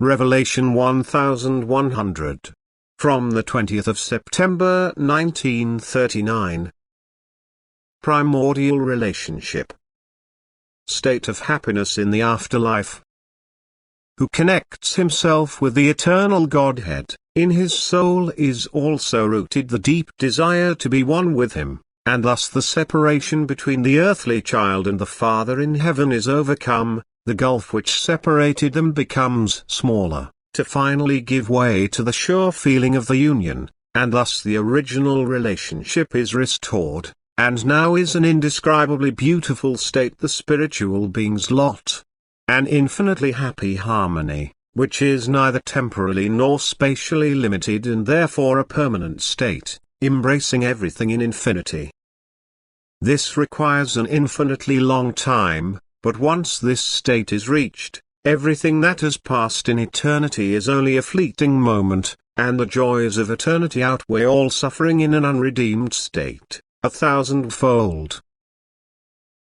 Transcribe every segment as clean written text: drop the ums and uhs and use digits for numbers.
Revelation 1100. From the 20th of September 1939. Primordial relationship. State of happiness in the afterlife. Who connects himself with the eternal Godhead, in his soul is also rooted the deep desire to be one with him, and thus the separation between the earthly child and the Father in heaven is overcome. The gulf which separated them becomes smaller, to finally give way to the sure feeling of the union, and thus the original relationship is restored, and now is an indescribably beautiful state the spiritual being's lot. An infinitely happy harmony, which is neither temporally nor spatially limited and therefore a permanent state, embracing everything in infinity. This requires an infinitely long time. But once this state is reached, everything that has passed in eternity is only a fleeting moment, and the joys of eternity outweigh all suffering in an unredeemed state, 1,000-fold.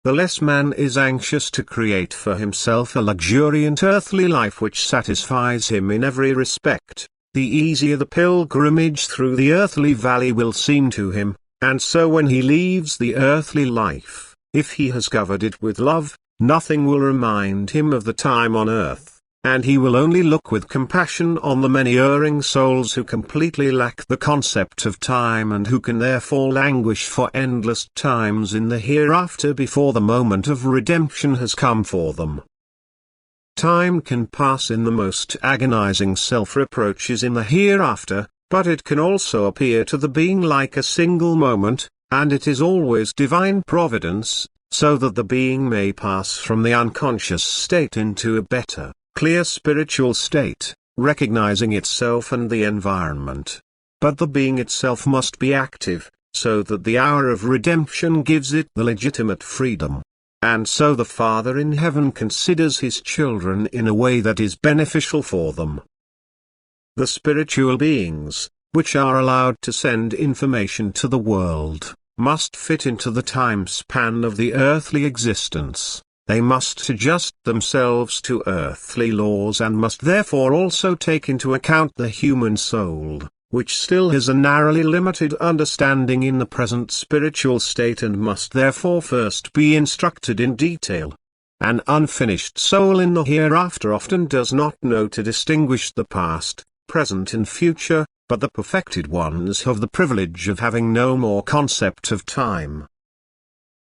The less man is anxious to create for himself a luxuriant earthly life which satisfies him in every respect, the easier the pilgrimage through the earthly valley will seem to him, and so when he leaves the earthly life, if he has covered it with love, nothing will remind him of the time on earth, and he will only look with compassion on the many erring souls who completely lack the concept of time and who can therefore languish for endless times in the hereafter before the moment of redemption has come for them. Time can pass in the most agonizing self-reproaches in the hereafter, but it can also appear to the being like a single moment, and it is always divine providence, so that the being may pass from the unconscious state into a better, clear spiritual state, recognizing itself and the environment. But the being itself must be active, so that the hour of redemption gives it the legitimate freedom. And so the Father in heaven considers his children in a way that is beneficial for them. The spiritual beings, which are allowed to send information to the world, must fit into the time span of the earthly existence. They must adjust themselves to earthly laws and must therefore also take into account the human soul, which still has a narrowly limited understanding in the present spiritual state and must therefore first be instructed in detail. An unfinished soul in the hereafter often does not know to distinguish the past, present and future, but the perfected ones have the privilege of having no more concept of time.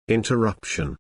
Interruption.